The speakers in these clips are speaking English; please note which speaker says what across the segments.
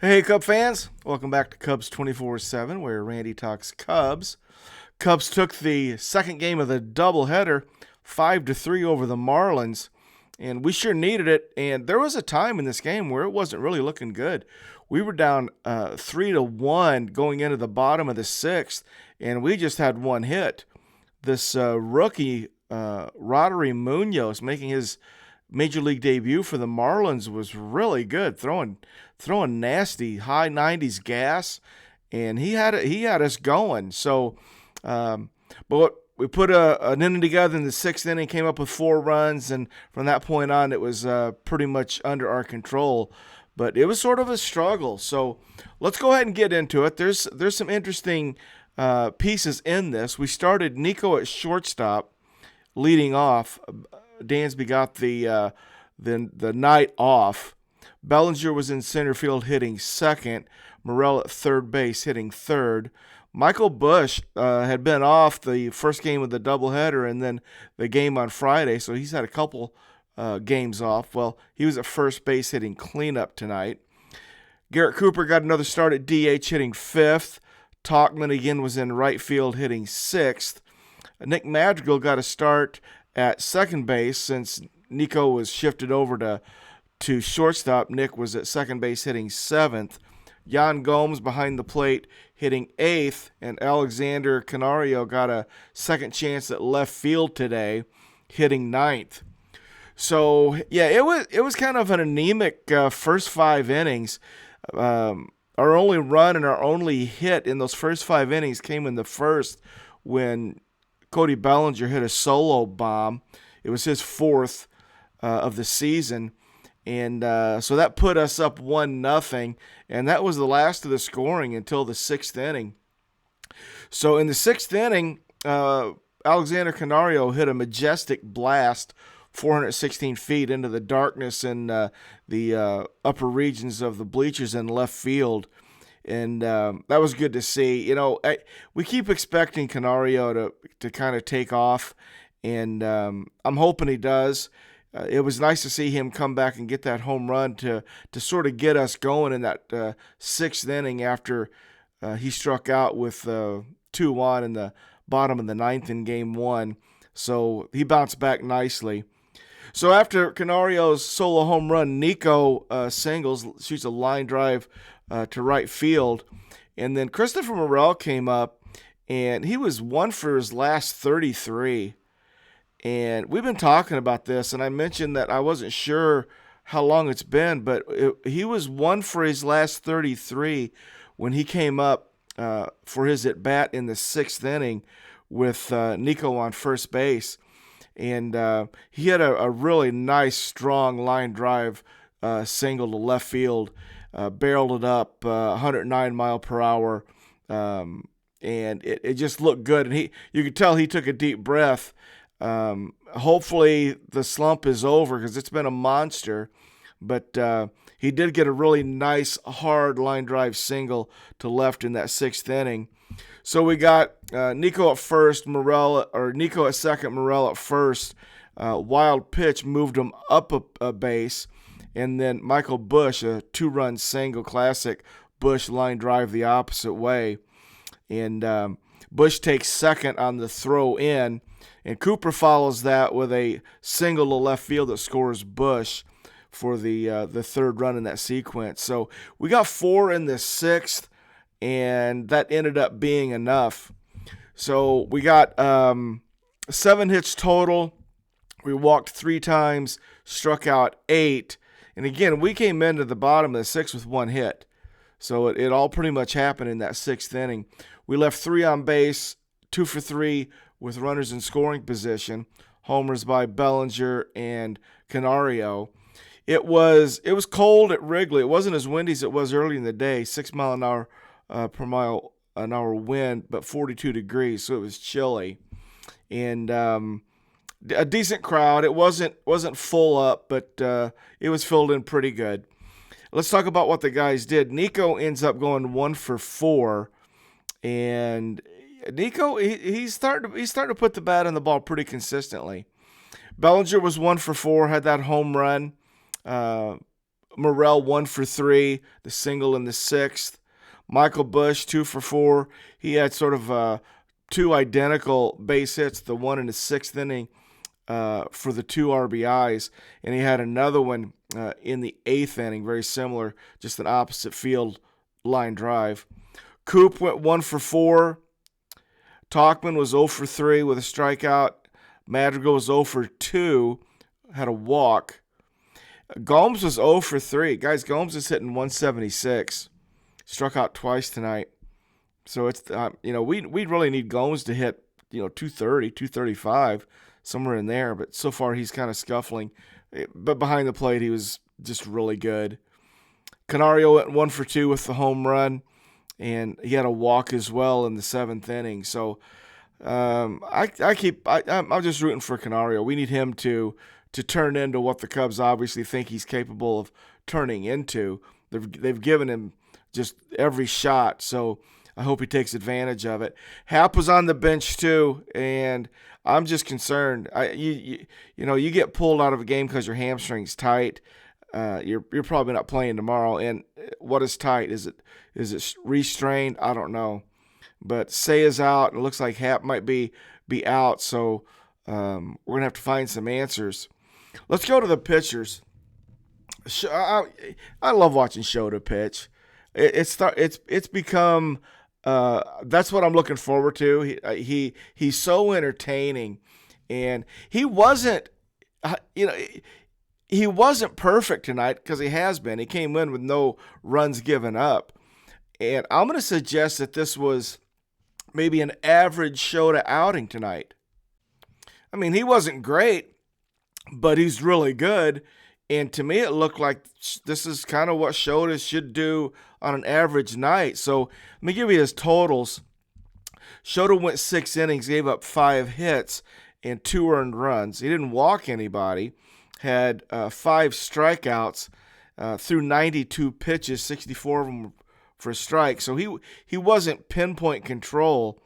Speaker 1: Hey, Cub fans. Welcome back to Cubs 24/7, where Randy talks Cubs. Cubs took the second game of the doubleheader 5-3 over the Marlins, and we sure needed it. And there was a time in this game where it wasn't really looking good. We were down 3-1 going into the bottom of the sixth, and we just had one hit. This rookie, Roddery Munoz, making his major league debut for the Marlins, was really good, throwing nasty high 90s gas, and he had us going. So, but we put an inning together in the sixth inning, came up with 4 runs, and from that point on, it was pretty much under our control. But it was sort of a struggle. So let's go ahead and get into it. There's some interesting pieces in this. We started Nico at shortstop, leading off. Dansby got the night off. Bellinger was in center field hitting second. Morel at third base hitting third. Michael Busch had been off the first game of the doubleheader and then the game on Friday, so he's had a couple games off. Well, he was at first base hitting cleanup tonight. Garrett Cooper got another start at DH hitting fifth. Talkman again was in right field hitting sixth. Nick Madrigal got a start at second base since Nico was shifted over to shortstop. Nick was at second base hitting seventh. Yan Gomes behind the plate hitting eighth, and Alexander Canario got a second chance at left field today, hitting ninth. So yeah, it was kind of an anemic first 5 innings. Our only run and our only hit in those first 5 innings came in the first when Cody Bellinger hit a solo bomb. It was his fourth of the season. And so that put us up 1-0, and that was the last of the scoring until the sixth inning. So in the sixth inning, Alexander Canario hit a majestic blast 416 feet into the darkness in the upper regions of the bleachers in left field. And that was good to see. You know, we keep expecting Canario to kind of take off, and I'm hoping he does. It was nice to see him come back and get that home run to sort of get us going in that sixth inning after he struck out with 2-1 in the bottom of the ninth in game one. So he bounced back nicely. So after Canario's solo home run, Nico singles, shoots a line drive to right field. And then Christopher Morel came up, and he was 1 for his last 33. And we've been talking about this, and I mentioned that I wasn't sure how long it's been, but he was 1 for his last 33 when he came up for his at-bat in the sixth inning with Nico on first base. And he had a really nice, strong line drive single to left field, barreled it up 109 mile per hour, and it just looked good. And you could tell he took a deep breath. Hopefully the slump is over because it's been a monster, but he did get a really nice hard line drive single to left in that sixth inning. So we got Nico at first, Nico at second, Morel at first. Wild pitch moved him up a base, and then Michael Busch, a 2-run single, classic Busch line drive the opposite way, and Busch takes second on the throw in. And Cooper follows that with a single to left field that scores Busch for the third run in that sequence. So we got 4 in the sixth, and that ended up being enough. So we got 7 hits total. We walked 3 times, struck out 8. And again, we came into the bottom of the sixth with 1 hit. So it all pretty much happened in that sixth inning. We left 3 on base, 2 for 3 with runners in scoring position, homers by Bellinger and Canario. It was cold at Wrigley. It wasn't as windy as it was early in the day, 6 mile an hour per mile an hour wind, but 42 degrees, so it was chilly. And a decent crowd. It wasn't full up, but it was filled in pretty good. Let's talk about what the guys did. Nico ends up going 1 for 4, and Nico, he's starting to put the bat on the ball pretty consistently. Bellinger was 1 for 4, had that home run. Morrell 1 for 3, the single in the 6th. Michael Busch 2 for 4. He had sort of two identical base hits, the one in the 6th inning for the 2 RBIs, and he had another one in the 8th inning, very similar, just an opposite field line drive. Coop went 1 for 4. Tauchman was 0 for 3 with a strikeout. Madrigal was 0 for 2, had a walk. Gomes was 0 for 3. Guys, Gomes is hitting 176. Struck out twice tonight. So it's we really need Gomes to hit 230, 235, somewhere in there. But so far he's kind of scuffling. But behind the plate he was just really good. Canario went 1 for 2 with the home run, and he had a walk as well in the 7th inning. So I'm just rooting for Canario. We need him to turn into what the Cubs obviously think he's capable of turning into. They've given him just every shot, so I hope he takes advantage of it. Happ was on the bench too, and I'm just concerned. You get pulled out of a game because your hamstring's tight. You're probably not playing tomorrow. And what is tight? Is it restrained? I don't know. But Say is out, and it looks like Happ might be out. So we're gonna have to find some answers. Let's go to the pitchers. I love watching Shota pitch. It's become that's what I'm looking forward to. He's so entertaining, and he wasn't perfect tonight because he has been. He came in with no runs given up, and I'm going to suggest that this was maybe an average Shota outing tonight. I mean, he wasn't great, but he's really good. And to me, it looked like this is kind of what Shota should do on an average night. So let me give you his totals. Shota went 6 innings, gave up 5 hits and 2 earned runs. He didn't walk anybody, had 5 strikeouts through 92 pitches, 64 of them for strikes. So he wasn't pinpoint control,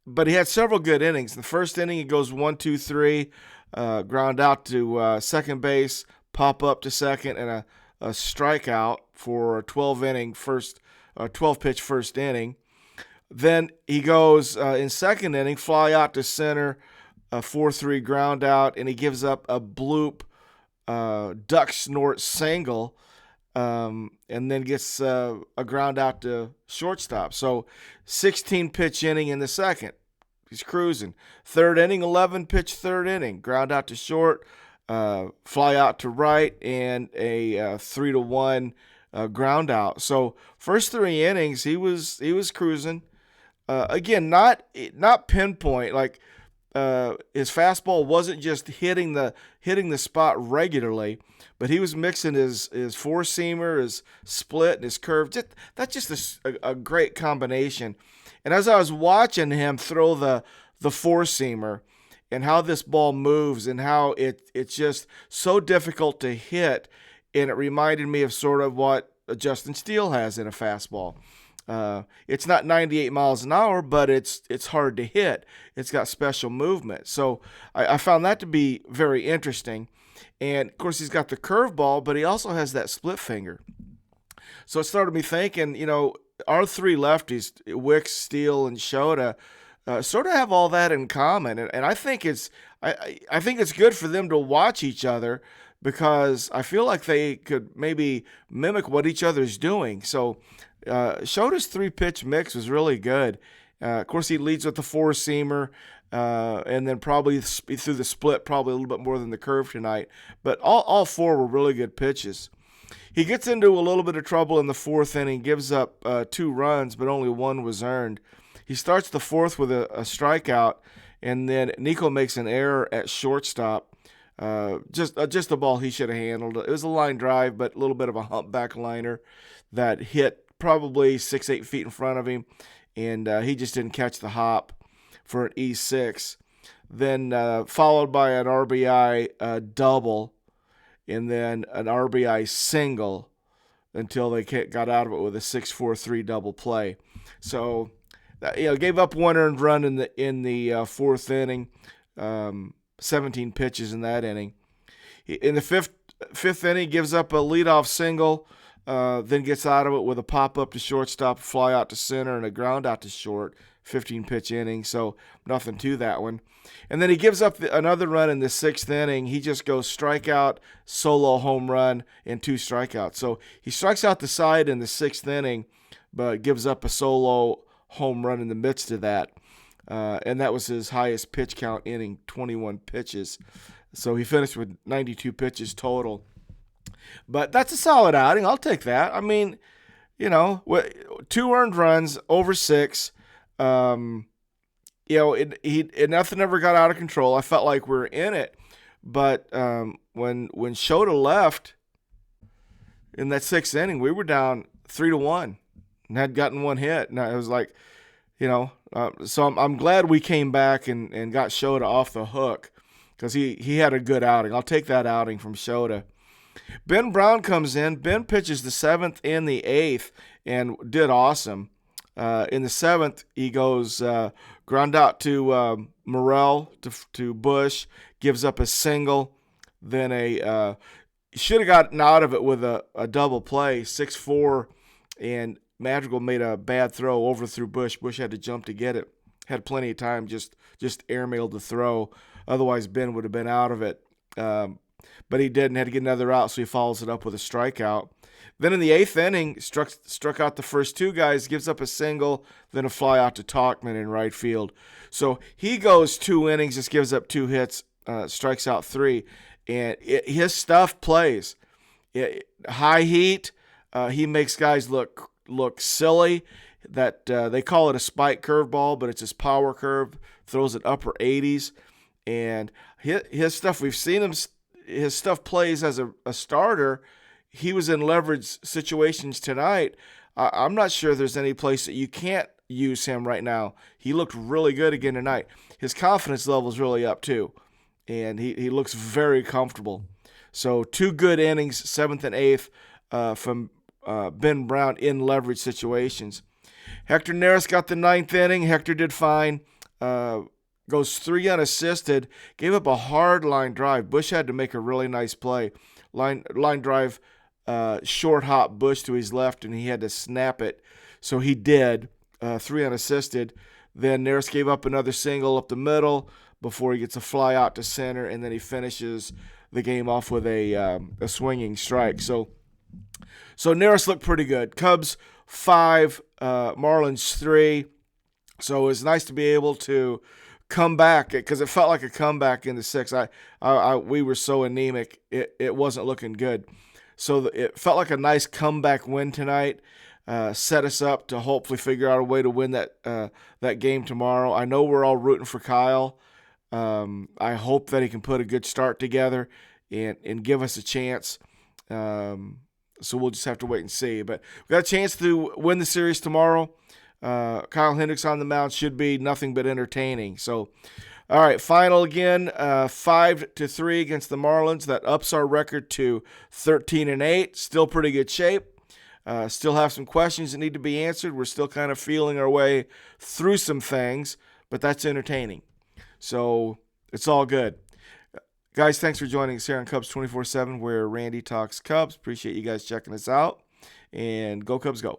Speaker 1: but he had several good innings. In the first inning, he goes 1-2-3, ground out to second base, pop up to second, and a strikeout for a 12-pitch first inning. Then he goes in second inning, fly out to center, a 4-3 ground out, and he gives up a bloop duck snort single, and then gets a ground out to shortstop. So 16-pitch inning in the second. He's cruising. Third inning, 11-pitch third inning, ground out to short, fly out to right, and a 3-1 ground out. So first 3 innings, he was cruising. Again, not pinpoint. Like his fastball wasn't just hitting the spot regularly, but he was mixing his four-seamer, his split, and his curve. That's just a great combination. And as I was watching him throw the four-seamer, and how this ball moves and how it's just so difficult to hit, and it reminded me of sort of what Justin Steele has in a fastball. It's not 98 miles an hour, but it's hard to hit. It's got special movement. So I found that to be very interesting. And, of course, he's got the curveball, but he also has that split finger. So it started me thinking, our 3 lefties, Wicks, Steele, and Shota, sort of have all that in common, and I think it's good for them to watch each other, because I feel like they could maybe mimic what each other's doing. So Shota's 3-pitch mix was really good. Of course, he leads with the four-seamer, and then probably through the split, probably a little bit more than the curve tonight. But all 4 were really good pitches. He gets into a little bit of trouble in the 4th inning, gives up 2 runs, but only 1 was earned. He starts the 4th with a strikeout, and then Nico makes an error at shortstop. Just a ball he should have handled. It was a line drive, but a little bit of a humpback liner that hit probably 6-8 feet in front of him, and he just didn't catch the hop for an E6. Then followed by an RBI double, and then an RBI single until they got out of it with a 6-4-3 double play. So gave up 1 earned run in the 4th inning, 17 pitches in that inning. In the 5th Fifth inning, gives up a leadoff single, then gets out of it with a pop-up to shortstop, fly out to center, and a ground out to short. 15-pitch inning, so nothing to that one. And then he gives up another run in the sixth inning. He just goes strikeout, solo home run, and 2 strikeouts. So he strikes out the side in the sixth inning, but gives up a solo home run in the midst of that. And that was his highest pitch count inning, 21 pitches. So he finished with 92 pitches total. But that's a solid outing. I'll take that. I mean, 2 earned runs over 6. Nothing ever got out of control. I felt like we were in it. But when Shota left in that 6th inning, we were down 3-1 and had gotten 1 hit. And I was like, so I'm glad we came back and got Shota off the hook because he had a good outing. I'll take that outing from Shota. Ben Brown comes in. Ben pitches the 7th and the 8th and did awesome. In the 7th, he goes ground out to Morrell to Busch, gives up a single, then should have gotten out of it with a double play, 6-4, and Madrigal made a bad throw, overthrew Busch. Busch had to jump to get it. Had plenty of time, just airmailed the throw. Otherwise, Ben would have been out of it. But he didn't, had to get another out, so he follows it up with a strikeout. Then in the 8th inning, struck out the first 2 guys, gives up a single, then a fly out to Talkman in right field. So he goes 2 innings, just gives up 2 hits, strikes out 3, and his stuff plays. High heat, he makes guys look silly. That they call it a spike curveball, but it's his power curve. Throws it upper 80s, and his stuff. We've seen him. His stuff plays as a starter. He was in leverage situations tonight. I'm not sure there's any place that you can't use him right now. He looked really good again tonight. His confidence level is really up too, and he looks very comfortable. So 2 good innings, 7th and 8th, from Ben Brown in leverage situations. Hector Neris got the 9th inning. Hector did fine. Goes 3 unassisted. Gave up a hard line drive. Busch had to make a really nice play. Line drive, short hop Busch to his left, and he had to snap it. So he did. 3 unassisted. Then Neris gave up another single up the middle before he gets a fly out to center, and then he finishes the game off with a swinging strike. So Neris looked pretty good. Cubs 5, Marlins 3. So it was nice to be able to come back because it felt like a comeback in the 6th. We were so anemic, it wasn't looking good. So it felt like a nice comeback win tonight. Set us up to hopefully figure out a way to win that game tomorrow. I know we're all rooting for Kyle. I hope that he can put a good start together and give us a chance. So we'll just have to wait and see. But we got a chance to win the series tomorrow. Kyle Hendricks on the mound should be nothing but entertaining. So, all right, final again, 5-3 against the Marlins. That ups our record to 13-8. Still pretty good shape. Still have some questions that need to be answered. We're still kind of feeling our way through some things, but that's entertaining. So it's all good. Guys, thanks for joining us here on Cubs 24/7, where Randy talks Cubs. Appreciate you guys checking us out. And go Cubs, go.